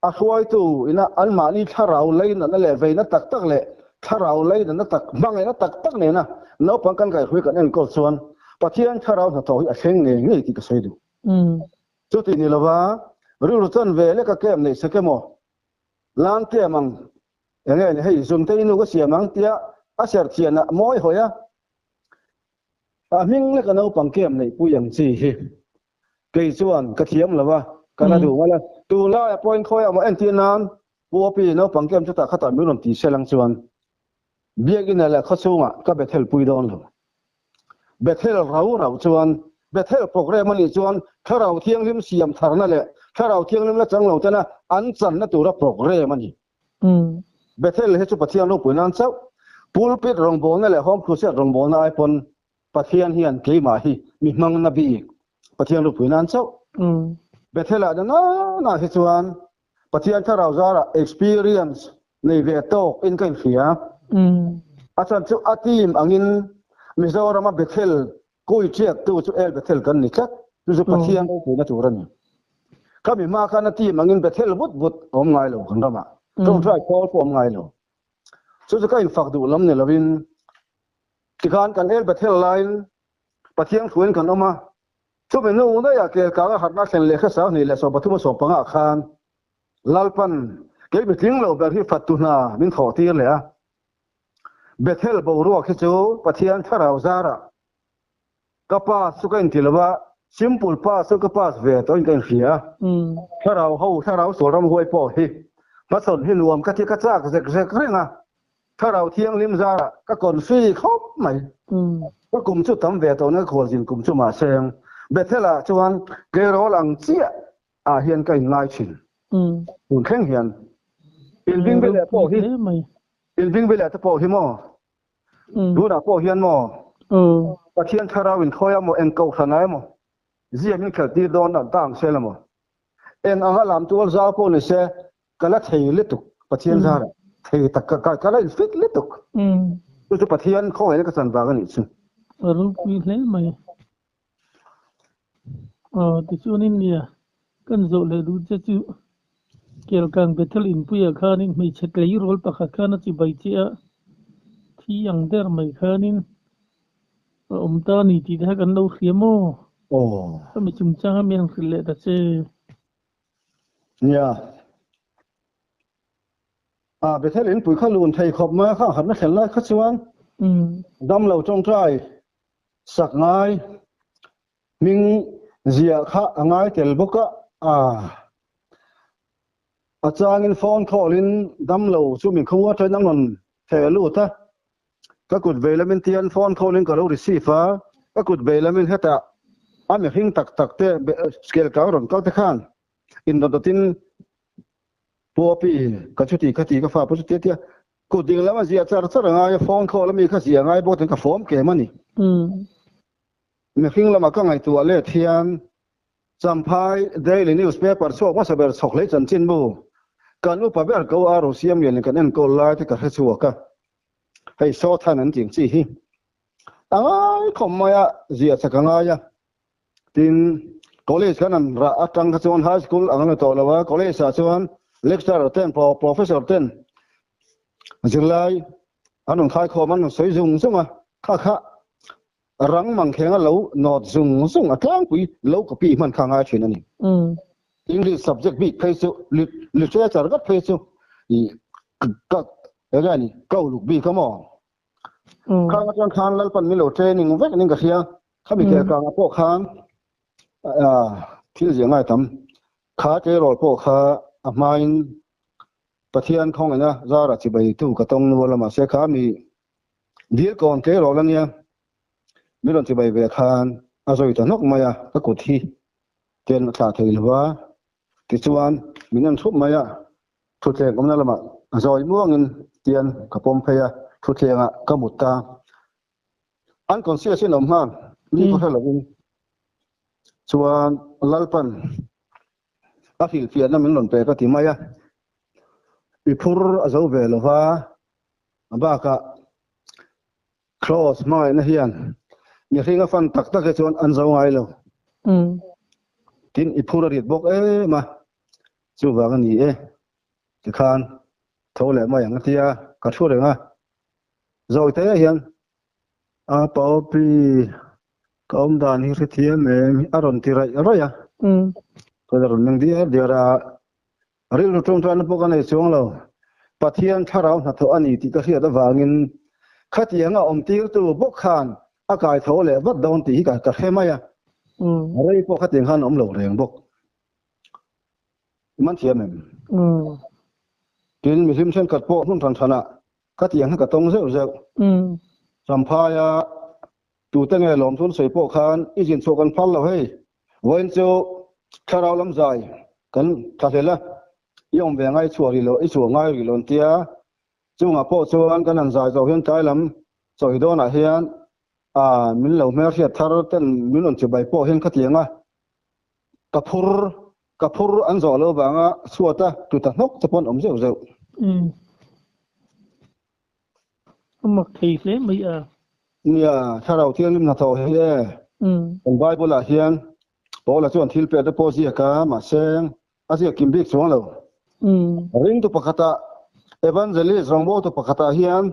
[SPEAKER 1] a khoi tu ina an ma ni tharau lein na le veina tak le tharau lein na tak mangai na tak ne na no pang kan kai hui kan en ko chuan pathian tharau na to hi a thleng nge ti ka sei du chu ti ni lawa ru chan ve le ka kem nei sekemo lang ke mang enge ni hei zum te inu ka siamang tia a ser thiana moi hoya a ming le ka no pang kem nei pu yang chi hi kei chuan ka thiam lawa kana du wala tu la point khoi ama en ti nan pu pi no pang kem chu ta khata mi ron ti selang chuan biếc in là khó xuống à các Bethel pui đón rồi Bethel rau chuan Bethel program anh chuan thà rau thiêng lim siam thar na lệ thà rau thiêng lim là chẳng lâu tên là anh chân na tu ra program anh Bethel hết chút pathian lúc buổi nan sau pulpit rong bồn này là hôm khu sẽ rong bồn này pon pathian hiền cái mà hi mi mang na bi pathian lúc buổi nan sau Bethel là nó hết chuan pathian thà rau ra experience này về to in cái phía asan chu atim angin Mizoram Bethel koi chiak tu chu el Bethel kan ni chat chu pathian ko na churan kami ma kana ti mangin Bethel but om ngai lo kan rama trong try call for om ngai lo chu ka in fak du lam ne lovin tikan kan el Bethel line pathian khuin kan oma chu me no na ya ke ka har na sen le kha sa ni le so pathuma so panga khan lalpan ke bi ting lo ber hi fatuna min tho ti le a Bethel bo ro khi chu pathian tharau zara kapa sukain tilwa simple pa su kapa ve to in kan khia tharau ho tharau so ram hoi po hi pason hi nuam ka thi ka chak zek renga tharau thiang lim zara ka kon fi khop mai ka kum chu tam ve to na khol jin kum chu ma seng Bethela chuan ke rol ang chia a hian kai ngai chin un kheng hian in ving bele po hi in ving bele ta po hi mo du na po hian mo pathian tharau in khoya mo en ko thanai mo zia min khal ti don na tang selamo en anga lam tual za po ni se kala thei lituk pathian zara thei tak ka kala fit lituk tu pathian khoi na ka chan ba ga ni chu
[SPEAKER 2] ru pi hle mai ti chu nin nia kan zo le du che chu kel kang Bethel in puya khanin mi che klei rol pakha khana chi bai chi a thi yang der mai khanin ta ni ti da kan lo khiamo mi chung cha mian khile da che
[SPEAKER 1] ya Bethel in pui khalun thei khop ma kha han na khel lai kha chuan dam lo trong trai sak ngai ming zia kha angai tel boka achangin phone call in dam lo chu min khuwa thai nang non thelu ta ka kut velamin tian phone call in ka lo receive ka kut velamin heta ami hing tak te scale ka ron ka te khan in do tin popi ka chuti ka fa pu ti tia ku ding lama zia char nga phone call mi kha zia ngai bo ten ka form ke mani mi hing lama ka ngai tu ale thian champhai daily newspaper so ma saber chokle chan chin bu kan u pa ber ko aro siam yen kan en ko lai te ka hrechu ka hei so than an jing chi hi ai khom maya zia chakanga ya tin college kan an ra atang ka chuan high school ang to lawa college sa chuan lecturer ten professor ten zilai anong khai khom an soi zung sunga kha rang mang khenga lo not zung atlang pui lo ka pi man khanga thin ani English subject bi phaisu literature gat phaisu I ka egani kau luk bi kamo khang chang khan lal pan milo training vek ning ka khia khami ke ka po khan thil zingai tam kha te rol po kha amain pathian khong na zara chi bai tu ka tong nu lama se kha mi dil kon ke rol ania milon chi bai ve khan azoi ta nok maya ka ku thi ten tha theilwa ti chuan minan thup maya thu tleng omna lama azoi muangin tian ka pom phaya thu tlenga ka mutta an conscious in omhan ni ko helawin chuan lalpan a fil fian na min lon pe ka ti maya I phur azo ve lova ba ka close mai na hian ni ringa fan tak ke chuan an zo ngai lo tin I phur rit bok ma chu wa ni ti khan thole ma yang tia ka thu renga rồi thế hiền bảo pi công đoàn hi thiê mẹ aron tirai rồi à rồi rồi nâng đi đi ra ril trong toàn bộ cái này xuống lâu pathian tharau na tho ani ti ka hria da wangin khatianga om tir tu bok khan a kai thole wat down ti ka khemaya rei po khating han om lo reng bok man thiam em tin mi sim sen kat po hun than thana ka tiang ka tong zeu zeu sampaya tu te nge lom thun sei po khan izin so kan phal lo hei voin chu tharau lam zai kan thahela yong ve ngai chuari lo i chu ngai ri lon tia chunga po chuan kan an zai zo hian tai lam choi do na hian min lo mer hiat thar ten min on che bai po hian ka tianga kapur an zo lo banga suata tu ta nok te pon om zeu zeu
[SPEAKER 2] mặc thầy thế mấy
[SPEAKER 1] nia tharau thiang lim na tho he on bible a hian po la chuan thil pe te po zia ka ma seng azia kim bik chuang lo ring tu pakata evangelist rongbo tu pakata hian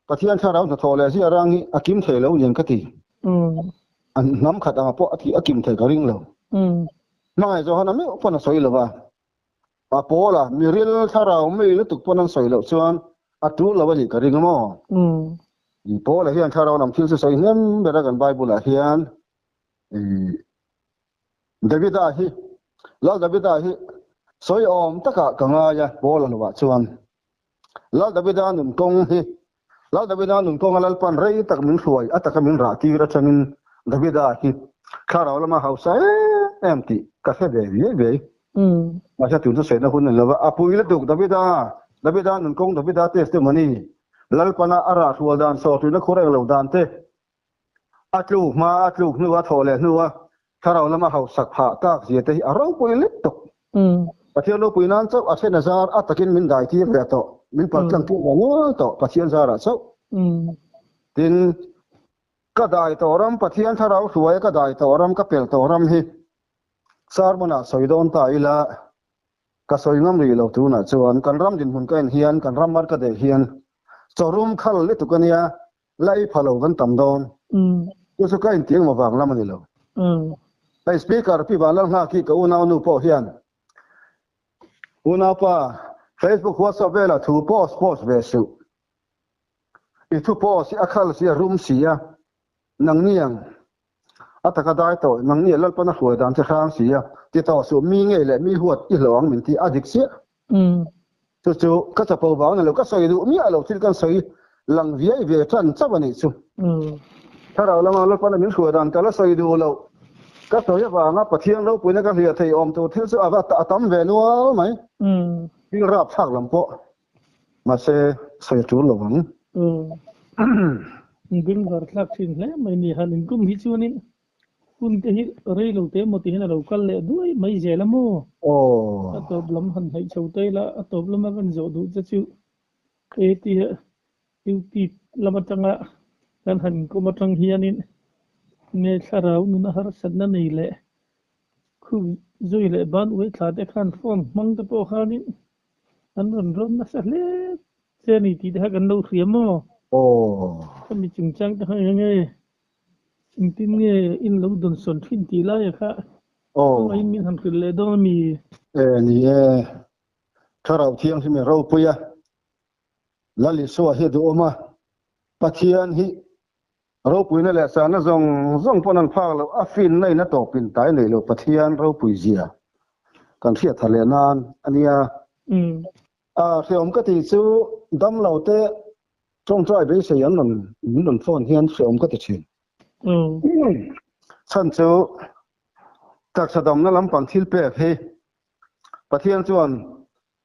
[SPEAKER 1] pathian tharau na tho le zia rang hi akim thei lo yen ka ti an nam khata ma po athi akim thei ka ring lo mai zo hana me upana soi lo ba po la miril tharau me lu tuk ponan soi lo chuan atu lo ba li ka ring mo i po la hian tharau nam thil se soi nem bera kan bible a hian David a hi soi om taka kanga ya bola lo wa chuan lal David a nun kong alal pan rei tak min hruai ataka min ra ti ra changin David a hi tharau lama hausa empty ka se ve ma sa tu se na hun lo wa apui la duk David a nun kong David a testimony lal pana ara thual dan so tu na khore lo dan te atluk nuwa thole nuwa tharau lama hau sak pha tak je te aro pui lit tok pathian lo pui nan chau a sen azar atakin min dai ti re to min patlang tu no to pathian zara chau tin ka dai to ram pathian tharau suai ka dai to ram ka pel to ram hi sar mana soidon ta ila ka soingam ri lo tu na chuan kan ram din hun kain hian kan ram mar ka de hian chorum khal le tu kania lai phalo kan tam don tu su kain tiang ma wang lam ni lo ai speaker pi balang ha ki ka una nu po hian una pa Facebook WhatsApp vela thu post ve su I thu post si akhal si room si ya nang niang ataka dai to nang ni lal pana hruai dan che khang si ya ti to su mi nge le mi huat I lawang min ti adik sia chu ka cha po baw na lo ka soi du mi alo til kan soi lang viai ve chan chabani chu tharau lama lal pana min hruai dan kala soi du lo ka soi ba nga pathian lo puina ka hlia thei om tu thil chu ava atam ve nu mai ping rap thak lam po ma se soi tu lo wang
[SPEAKER 2] Bin var thak sin le mai ni hanin kum hi chuanin kun te hi rei lo te mo ti hina lo kal le duai mai zela mo atop lam han hai chautai la atop lam kan zo du cha chu e ti lamatanga kan han ko matang hianin ne tharau nu na har sadna nei le khu zoi le ban we thla te khan phone mang te po khanin an ron na sa le che ni ti da kan lo khriam mo mi chung chang ta nge tin nge in lo don son thin ti la ya kha ai min han khil le do mi
[SPEAKER 1] ni tharau thiang si me ro puya lali so he do ma pathian hi ro pui na le sa na zong ponan phak lo afin nei na to pin tai nei lo pathian ro pui zia kan thia thale nan ania seom ka ti chu dam lo te trong trai be se yan non phone hian seom ka ti chin chan chu tak sadam na lam pan thil pe he pathian chuan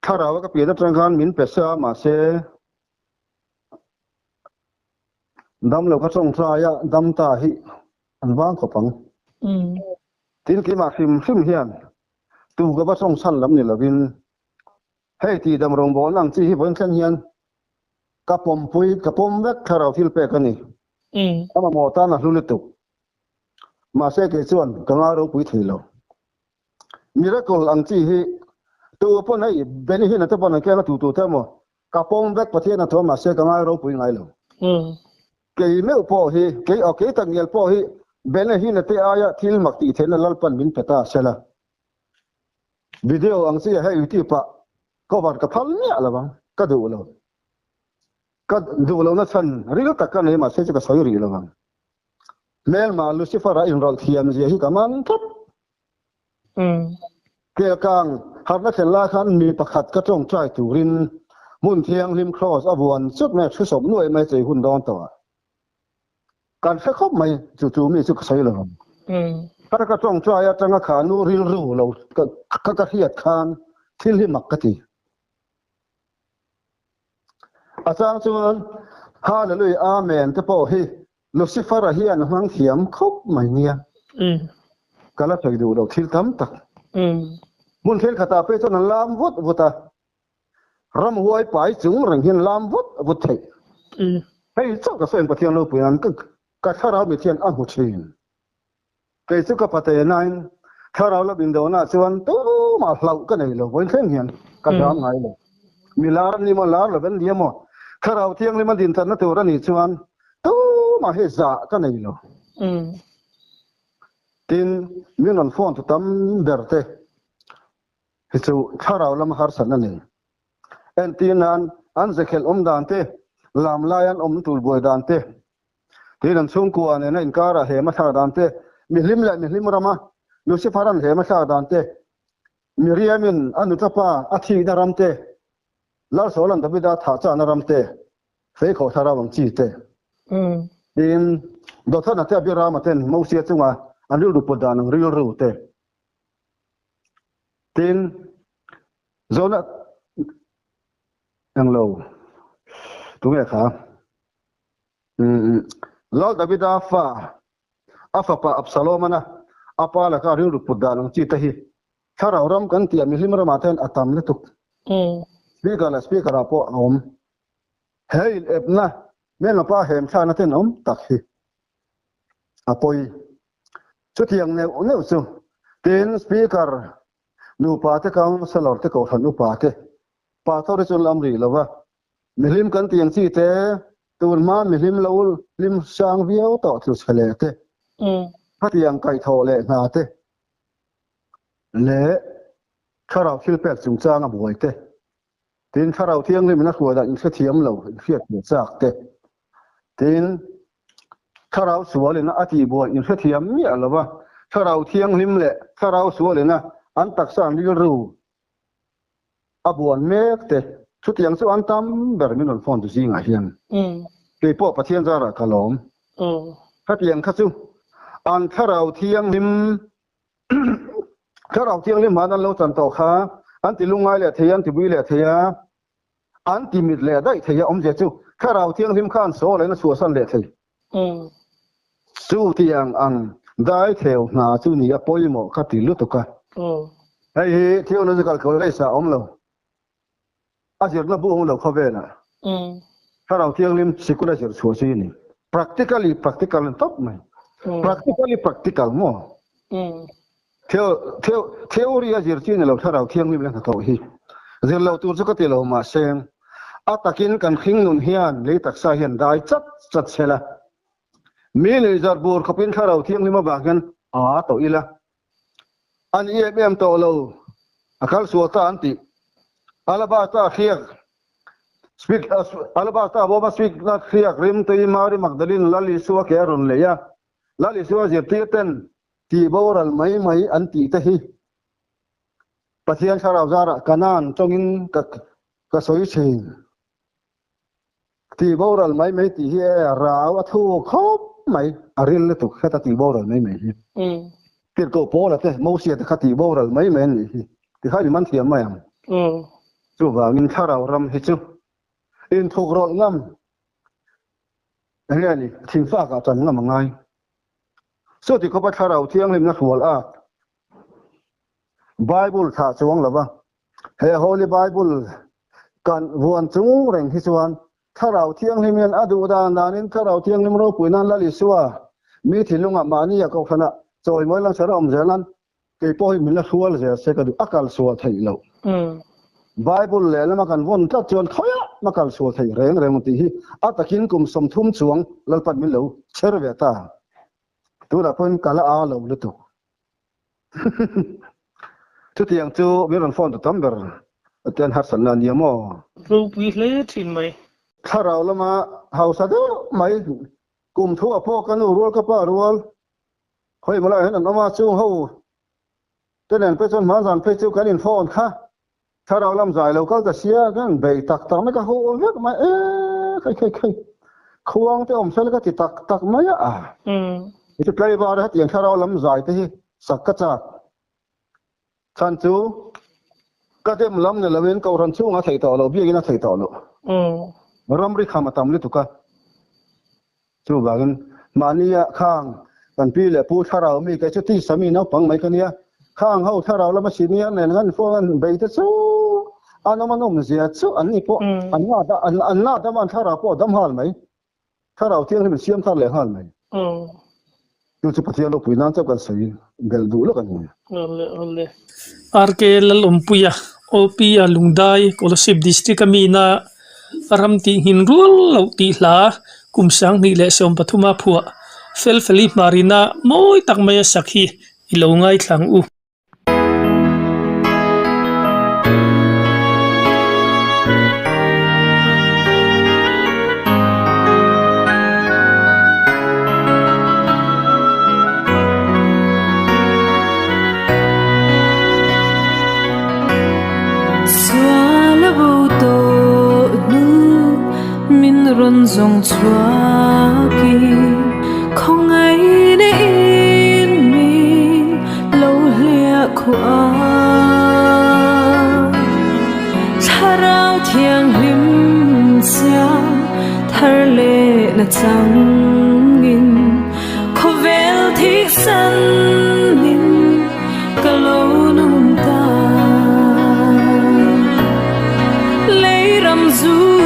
[SPEAKER 1] tharau ka pi da tang khan min pe sa ma se dam lo ka trong trai ya dam ta hi an wang ko pang tin ki ma sim hian tu ga ba trong san lam ni lovin hei ti dam rong bo nang chi hi bon khan hian ka pom vek tharau thil pe ka ni ama mo ta na hlu tu ma se ke chuan ka nga ro pui thilo miracle ang chi hi tu pon ai beni hi na ta pon ka tu ta mo ka pom vek pathian na tho ma se ka nga ro pui ngai lo ke me po hi ke okay tang yel po hi beni hi na te aya thil mak ti thena lal pan min peta sela video ang chi ha yuti pa ko war ka phal ni ala bang ka du lo na chan ril tak ka nei ma se ka soi ri lo bang mel ma Lucifer in rol thiam je hi kaman thap ke kang har na khen la khan mi pakhat ka tong trai turin mun thiang lim cross avuan chút mẹ chú sớm nuôi mẹ chơi hun đón tàuการแค่คบไม่จู่ๆมีสุขใส่เลยถ้าก็ต้องใจจังก็ขานูริลรูเราก็เฮียดคานที่ลิมักกะทีอาจารย์ชวนฮาเลลูยาอาเมนที่พ่อให้ลูซิฟาร์เฮียนหังเขียมคบไม่เนี่ยก็แล้วไปดูเราทิลทำตักมุนเทนขตาเปจนลามวุฒวุฒารำหวยไปจุงรังเห็นลามวุฒวุฒให้เจ้าก็เส้นปะเทียนเราเปลี่ยนก็ถ้าเราไม่เทียนอันหัวชินเกิดสุขภาพนั้นถ้าเราละบินโดน่าชวนตู้มาเหล่าก็ไหนเราวันเที่ยงเห็นก็ทำไงเลยมีลาร์นี่มาลาร์เราเป็นเดียมถ้าเราเที่ยงนี่มันดินทันนั่นตัวเรานี่ชวนตู้มาเฮซ่าก็ไหนเราทินมีนนฟอนตุตั้มเดอร์เต้ฮิจูถ้าเราละมาหาสันนั่นเองเอ็นตีนันอันจะเขลดานเต้ลามลายันตูลบวยดานเต้ที่นั่นช่วงกวนเนี่ยอินการะเหมาชาดานเต้มิลิมละมิลิมรามาลูซิฟารันเหมาชาดานเต้มิริยามินอนุตปาอาทิดารามเต้ลาโซลันดบิดาถาจานารามเต้เฟยขอทาราวังจีเต้ดินดอทนัตเตบิรามาเต้นมูเซียจุงะอันริลรูปดานังริลรูเต้ดินโซนัตยังโลตัวเมียขาลอดบิดาฟ้าอาฟ้าป่าอับซาโลมานะอาป้าละก็ริ้วรุปดานังจีตะฮีถ้าเรารำกันที่มิลิมรามาเทนอัตามเลตุกสปีกอะไรสปีกอะไรพวกอมเฮ้ยเอ็บนะเมื่อเราป้าเห็นชาณเทนอมตักฮีอาปอยชุดยังเนี่ยสุเทนสปีกร์นูป้าเทกังสลอร์เทกัวนูป้าเทป้าทอริจุลอัมรีละวะมิลิมกันที่ยังจีเตตัวมามิลิมลาวลิมช่างวิวต่อทุสเลเตพัทยังไก่ทอเลนาเตเละข้าเราคิดแปลกจุงจ้างอบวยเตทีนข้าเราเที่ยงเลยมันนักหัวดันเทียมเราเฟียดหัวจากเตทีนข้าเราสวยเลยนะอธิบวยอินเทียมเนี่ยหรอวะข้าเราเที่ยงลิมเละข้าเราสวยเลยนะอันตักสานลิรูอบวนเมกเตชุดยังสวนตั้มแบบนี้นนฟอนตุซิงอ่ะเฮียนเกี่ยวกับประเทศจาระขลมข้าเที่ยงข้าซูอันข้าเราเที่ยงลิมข้าเราเที่ยงลิมหาดันเราจันโตข้าอันที่ลุงไงเลยเทียนที่บุยเลยเทียอันที่มิดเลยได้เทียเจจูข้าเราเที่ยงลิมข้านโซ่เลยนะสัวสันเลยเทียสู้เที่ยงอันได้เที่ยวหนาจูนี่ปอยหมอข้าติลุตุกะไอ้เที่ยวนั่นจะกัลเลยสาวเราอาจจะนับบุ้งเราเข้าไปนะถ้าเราเที่ยงลิมสิกุลาจะชัวร์ซีนี่ practically ท็อปไหม practical มั่วtheory อาจจะที่นี่เราถ้าเราเที่ยงลิมแล้วก็ตัวฮีเรื่องเราตัวสุขที่เรามาเซ็งอัตกินกันขิงนุนเฮียนเลยตักสาเฮียนได้จัดเสร็จละมีเลยจาร์บูร์เขาเป็นถ้าเราเที่ยงลิมมาบางกันตัวอีละอันนี้เอ็มตัวเราอาการสัวตาอันติAlabata khiyak speak Alabata boba speak not khiyak rim te mari magdalin lali suwa kerun leya lali suwa jertieten ti boral mai anti tahi pathian sharau zara kanan tongin ka soi chin ti boral mai ti hi raw athu khop mai aril le tu khata ti boral mai hi tir ko pola te mosia te khati boral mai ni ti khai man thiam maiจูว่ามินข้าเรารำให้จูอินทุกรถงั้มอย่างนี้ทิ้งฟ้ากับจันงั้มง่ายสุดที่เขาไปข้าเราเที่ยงริมนักหัวละไบเบิลถ้าจวงหรือวะเฮ้ย Holy Bible กันวนจูเร่งที่จวนข้าเราเที่ยงริมยันอดูดานนินข้าเราเที่ยงริมเราปุ๋ยนั่นละลิสัวมีถิ่นลุงมานี่ก็ขณะจอยไม่ลังเสร็จอมเจริญเกี่ยวกับมิลลัวเลยเสกดูอักลสัวไทยเราไบเบิลเลยแล้วมากันวนก็จวนเขาอะมากันสวดให้แรงมันตีฮีอัตกินกุมสมทุ่มสวงลัลปัดมิลล์เชื่อเวตาตัวละเพิ่นกาละอาลเลยตัวทุกอย่างจูมีรันฟอนต์ตั้มเบอร์เตียนฮัสซันนันยามอ
[SPEAKER 2] รูปวิเลชินไหม
[SPEAKER 1] ถ้าเราละมาเฮาซะดูไม่กุมทั่วพวกกันรัวก็ป้ารัวค่อยมาแล้วเห็นอันมาจูเฮาตัวนั้นไปจนมาสันไปจูกันอินฟอนต์ค่ะ thà đâu làm giải lâu cái xia cái bể tắc tắc mấy cái hồ hết mà khai khuang thì ông sao cái tắc tắc mấy à itu play vào đó tiếng thà đâu làm giải thì sắc cái cha khăn chú cái đêm làm này là bên cầu khăn chú ngã thầy tàu lo bia cái thầy tàu lo ram ri khăm tam li tuka chú bagan mania khang kan pi le pu thà đâu mi cái chú ti sami nó bằng mấy cái nia khang hậu thà đâu làm xin nia này ngân phô ngân bể thế chú anh mà nôm gì chú anh đi po anh nát đam anh thà đâu po đam hal mấy thà đâu tiếng thì xiêm thà lệ hal mấy chú bắt đầu quỳ nan chấpกันsấy bel du lo kan
[SPEAKER 2] ole RK lalompuya OP lungdai Kolosip district amina aram ti hin rul lo ti hla kumsang ni le som pathuma phua felfeli marina moi takmaya sakhi ilongai thlang u
[SPEAKER 3] run rong chua ki không ai để in mình lâu lia khua thà rau thiang lim xiang thar lệ na chang in ko vel thi san min ka lâu nung ta lấy ram du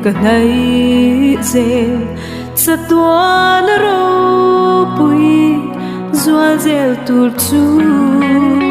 [SPEAKER 3] cả này dễ sa tua na ro pui zoa zel tur chu